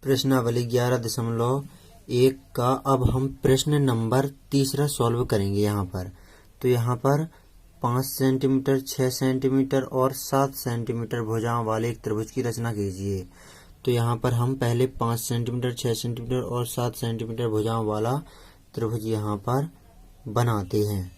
प्रश्नावली 11.1 का अब हम प्रश्न नंबर 3 सॉल्व करेंगे। यहाँ पर तो यहाँ पर 5 सेंटीमीटर, 6 सेंटीमीटर और 7 सेंटीमीटर भुजाओं वाले एक त्रिभुज की रचना कीजिए। तो यहाँ पर हम पहले 5 सेंटीमीटर, 6 सेंटीमीटर और 7 सेंटीमीटर भुजाओं वाला त्रिभुज यहाँ पर बनाते हैं।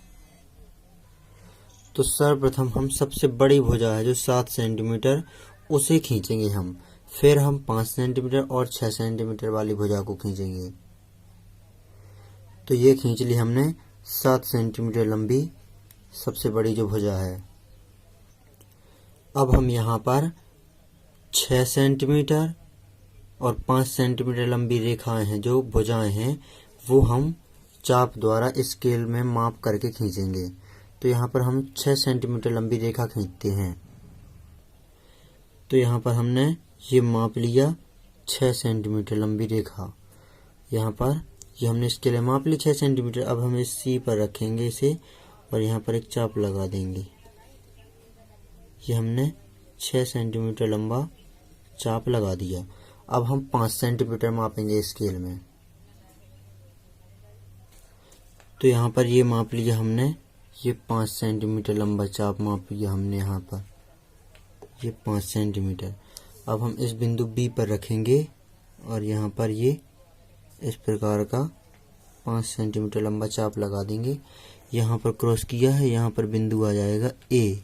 तो सर्वप्रथम हम सबसे बड़ी भुजा है जो 7 सेंटीमीटर उसे खींचेंगे हम, फिर हम 5 सेंटीमीटर और 6 सेंटीमीटर वाली भुजा को खींचेंगे। तो ये खींच ली हमने 7 सेंटीमीटर लंबी सबसे बड़ी जो भुजा है। अब हम यहाँ पर 6 सेंटीमीटर और 5 सेंटीमीटर लंबी रेखाएं हैं जो भुजाएं हैं वो हम चाप द्वारा स्केल में माप करके खींचेंगे। तो यहाँ पर हम 6 सेंटीमीटर लंबी रेखा खींचते हैं। तो यहाँ पर हमने ये माप लिया 6 सेंटीमीटर लंबी रेखा। यहाँ पर ये हमने इसके लिए माप ली 6 सेंटीमीटर। अब हम इस सी पर रखेंगे इसे और यहाँ पर एक चाप लगा देंगे। ये हमने 6 सेंटीमीटर लंबा चाप लगा दिया। अब हम 5 सेंटीमीटर मापेंगे स्केल में। तो यहाँ पर ये माप लिया हमने, ये 5 सेंटीमीटर लंबा चाप माप लिया हमने यहाँ पर, ये 5 सेंटीमीटर। अब हम इस बिंदु बी पर रखेंगे और यहाँ पर ये इस प्रकार का 5 सेंटीमीटर लंबा चाप लगा देंगे। यहाँ पर क्रॉस किया है, यहाँ पर बिंदु आ जाएगा ए।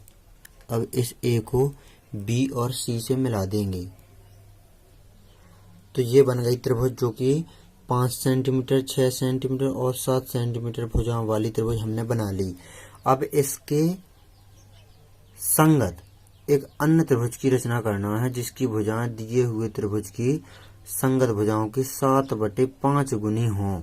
अब इस ए को बी और सी से मिला देंगे। तो ये बन गई त्रिभुज जो कि 5 सेंटीमीटर, 6 सेंटीमीटर और 7 सेंटीमीटर भुजाओं वाली त्रिभुज हमने बना ली। अब इसके संगत एक अन्य त्रिभुज की रचना करना है जिसकी भुजाएं दिए हुए त्रिभुज की संगत भुजाओं की 7/5 गुनी हों।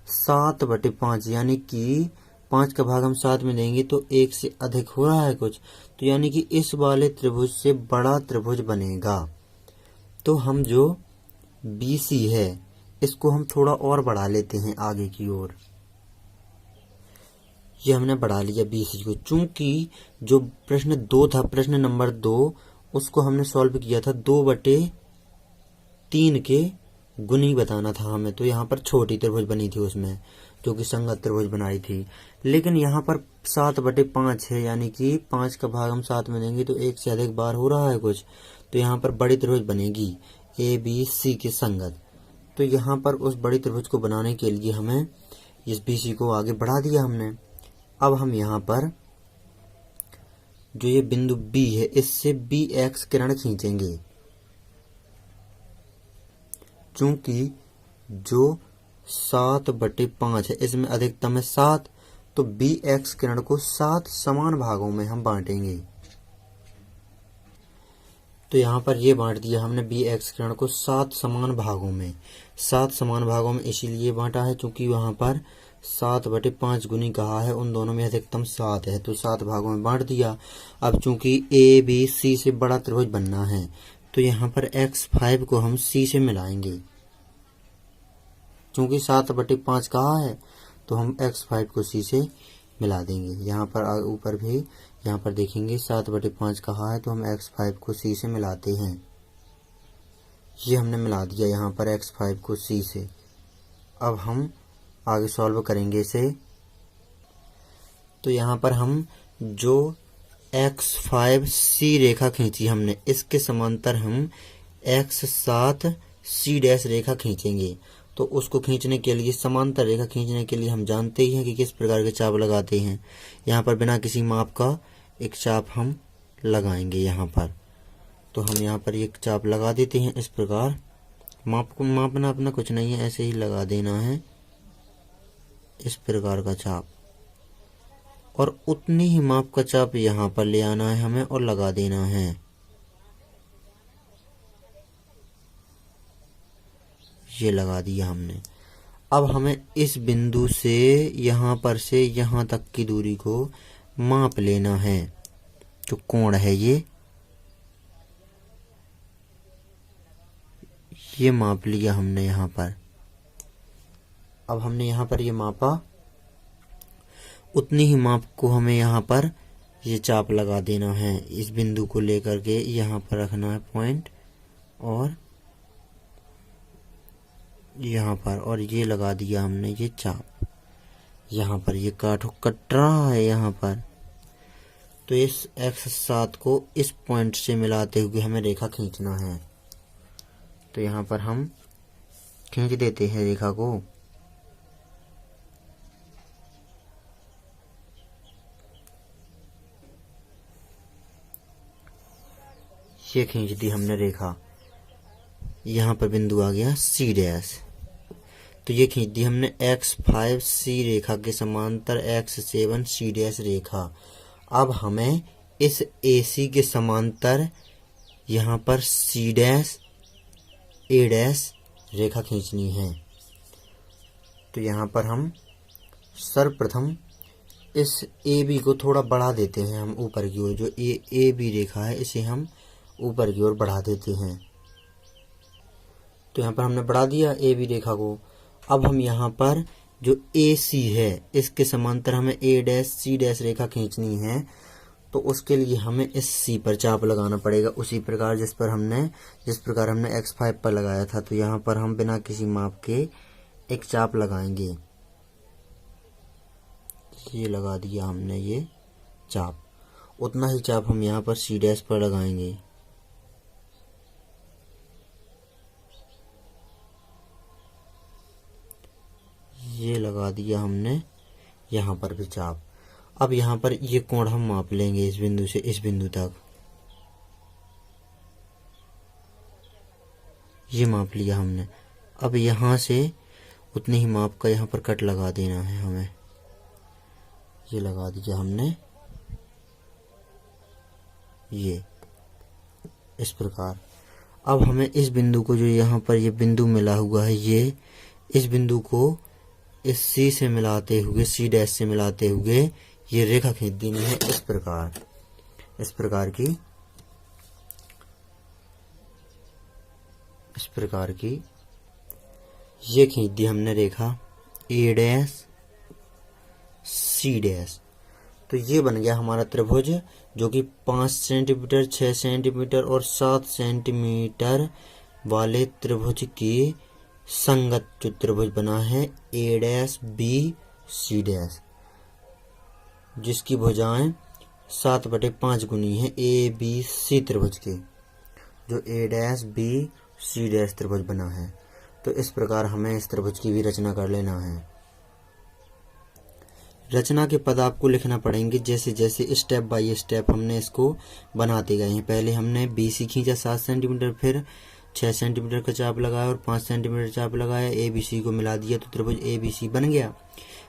7/5 यानी कि 5 का भाग हम 7 में देंगे तो 1 से अधिक हो रहा है कुछ, तो यानी कि इस वाले त्रिभुज से बड़ा त्रिभुज बनेगा। तो हम जो BC है इसको हम थोड़ा और बढ़ा लेते हैं आगे की ओर। ये हमने बढ़ा लिया BC को, चूंकि जो प्रश्न 2 था, प्रश्न नंबर 2, उसको हमने सॉल्व किया था 2/3 के गुनी बताना था हमें। तो यहाँ पर छोटी त्रिभुज बनी थी उसमें जो कि संगत त्रिभुज बनाई थी। लेकिन यहाँ पर 7/5 है यानी कि 5 का भाग हम 7 में देंगे तो 1 से अधिक बार हो रहा है कुछ, तो यहाँ पर बड़ी त्रिभुज बनेगी ABC के संगत। तो यहाँ पर उस बड़ी त्रिभुज को बनाने के लिए हमें इस BC को आगे बढ़ा दिया हमने। अब हम यहाँ पर जो ये बिंदु B है इससे BX किरण खींचेंगे, चूंकि जो 7/5 है इसमें अधिकतम है 7, तो BX किरण को 7 समान भागों में हम बांटेंगे। तो यहाँ पर ये बांट दिया हमने BX किरण को 7 समान भागों में। 7 समान भागों में इसीलिए बांटा है क्योंकि वहाँ पर 7/5 गुनी कहा है, उन दोनों में अधिकतम 7 है, तो 7 भागों में बांट दिया। अब चूंकि ABC से बड़ा त्रिभुज बनना है तो यहाँ पर X5 को हम C से मिलाएंगे। चूंकि 7/5 कहा है तो हम X5 को C से मिला देंगे। यहाँ पर ऊपर भी यहाँ पर देखेंगे 7/5 कहा है तो हम X5 को C से मिलाते हैं। ये हमने मिला दिया यहाँ पर X5 को C से। अब हम आगे सॉल्व करेंगे इसे। तो यहाँ पर हम जो X5C रेखा खींची हमने, इसके समांतर हम X7C' रेखा खींचेंगे। तो उसको खींचने के लिए, समांतर रेखा खींचने के लिए हम जानते ही हैं कि किस प्रकार के चाप लगाते हैं। यहाँ पर बिना किसी माप का एक चाप हम लगाएंगे यहाँ पर। तो हम यहाँ पर एक चाप लगा देते हैं इस प्रकार। माप को मापना अपना कुछ नहीं है, ऐसे ही लगा देना है इस प्रकार का चाप, और उतनी ही माप का चाप यहाँ पर ले आना है हमें और लगा देना है। ये लगा दिया हमने। अब हमें इस बिंदु से यहाँ पर से यहाँ तक की दूरी को माप लेना है। जो कोण है ये माप लिया हमने यहाँ पर। अब हमने यहाँ पर ये मापा, उतनी ही माप को हमें यहाँ पर ये चाप लगा देना है। इस बिंदु को लेकर के यहाँ पर रखना है पॉइंट और यहाँ पर, और ये लगा दिया हमने ये चाप। यहाँ पर ये काठो कट रहा है यहाँ पर, तो इस x7 को इस पॉइंट से मिलाते हुए हमें रेखा खींचना है। तो यहाँ पर हम खींच देते हैं रेखा को। ये खींच दी हमने रेखा। यहाँ पर बिंदु आ गया C डैश, तो ये खींच दी हमने x5 C रेखा के समांतर x7 C डैश रेखा। अब हमें इस AC के समांतर यहाँ पर C डैश A डैश रेखा खींचनी है। तो यहाँ पर हम सर्वप्रथम इस AB को थोड़ा बढ़ा देते हैं हम ऊपर की ओर। जो AB रेखा है इसे हम ऊपर की ओर बढ़ा देते हैं। तो यहाँ पर हमने बढ़ा दिया AB रेखा को। अब हम यहाँ पर जो AC है इसके समांतर हमें A डैश C डैश रेखा खींचनी है। तो उसके लिए हमें इस C पर चाप लगाना पड़ेगा, उसी प्रकार जिस प्रकार हमने x5 पर लगाया था। तो यहाँ पर हम बिना किसी माप के एक चाप लगाएंगे। ये लगा दिया हमने ये चाप। उतना ही चाप हम यहाँ पर C डैश पर लगाएंगे। ये लगा दिया हमने यहाँ पर भी चाप। अब यहाँ पर ये कोण हम माप लेंगे इस बिंदु से इस बिंदु तक। ये माप लिया हमने। अब यहाँ से उतने ही माप का यहाँ पर कट लगा देना है हमें। ये लगा दिया हमने ये इस प्रकार। अब हमें इस बिंदु को, जो यहाँ पर ये बिंदु मिला हुआ है, ये इस बिंदु को इस C से मिलाते हुए, C डैश से मिलाते हुए ये रेखा खींच देनी है इस प्रकार की ये खींच दी हमने रेखा A डैश C डैश। तो ये बन गया हमारा त्रिभुज, जो कि 5 सेंटीमीटर, 6 सेंटीमीटर और 7 सेंटीमीटर वाले त्रिभुज के संगत जो त्रिभुज बना है A dash B C dash, जिसकी भुजाएं 7/5 गुनी है ABC त्रिभुज के, जो A dash B C dash त्रिभुज बना है। तो इस प्रकार हमें इस त्रिभुज की भी रचना कर लेना है। रचना के पद आपको लिखना पड़ेंगे जैसे जैसे स्टेप बाय स्टेप हमने इसको बनाते गए हैं। पहले हमने BC खींचा 7 सेंटीमीटर, फिर 6 सेंटीमीटर का चाप लगाया और 5 सेंटीमीटर चाप लगाया, ABC को मिला दिया तो त्रिभुज ABC बन गया।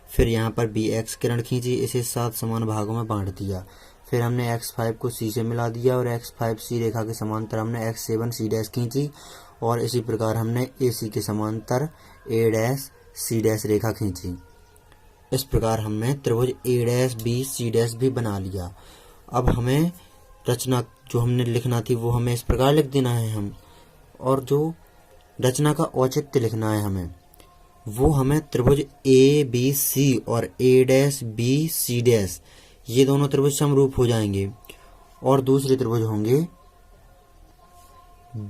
फिर यहाँ पर BX किरण खींची, इसे 7 समान भागों में बांट दिया। फिर हमने x5 को C से मिला दिया और x5C रेखा के समांतर हमने x7 C डैश खींची, और इसी प्रकार हमने AC के समांतर A डैश C डैश रेखा खींची। इस प्रकार हमने त्रिभुज A dash B C dash भी बना लिया। अब हमें रचना जो हमने लिखना थी वो हमें इस प्रकार लिख देना है हम, और जो रचना का औचित्य लिखना है हमें, वो हमें त्रिभुज ABC और A dash B C dash, ये दोनों त्रिभुज समरूप हो जाएंगे, और दूसरे त्रिभुज होंगे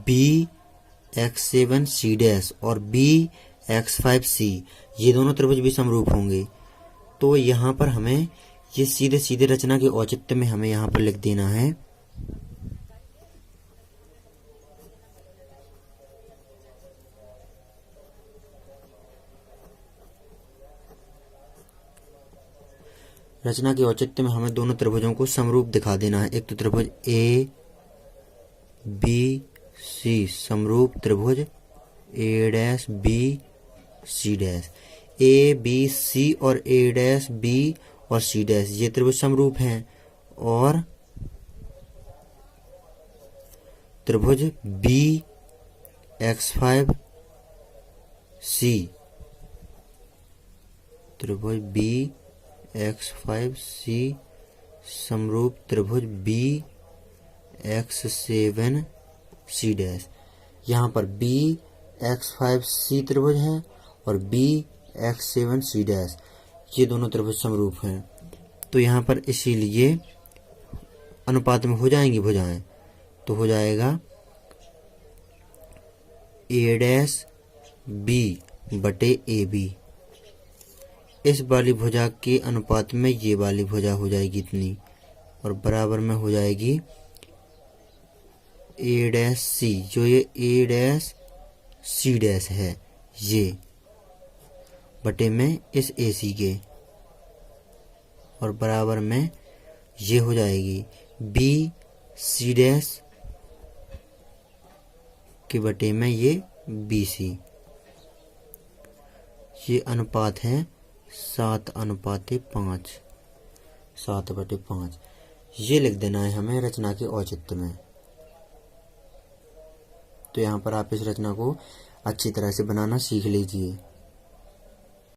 BX7 C डैश और BX5 C, ये दोनों त्रिभुज भी समरूप होंगे। तो यहाँ पर हमें ये सीधे सीधे रचना के औचित्य में हमें यहाँ पर लिख देना है रचना के औचित्य में हमें दोनों त्रिभुजों को समरूप दिखा देना है। एक तो त्रिभुज A B C समरूप त्रिभुज A dash B C dash, A B C और A डैश B और C डैश ये त्रिभुज समरूप हैं, और त्रिभुज BX5 C, त्रिभुज BX5 C समरूप त्रिभुज BX7 C डैश। यहाँ पर BX5 C त्रिभुज है और BX7 C डैश, ये दोनों त्रिभुज समरूप हैं। तो यहाँ पर इसीलिए अनुपात में हो जाएंगी भुजाएं, तो हो जाएगा A डैश B बटे AB। इस वाली भुजा के अनुपात में ये वाली भुजा हो जाएगी इतनी, और बराबर में हो जाएगी AC, जो ये AC' है ये, बटे में इस AC के, और बराबर में ये हो जाएगी BC' के बटे में ये BC। ये अनुपात है 7:5, 7/5। ये लिख देना है हमें रचना के औचित्य में। तो यहाँ पर आप इस रचना को अच्छी तरह से बनाना सीख लीजिए।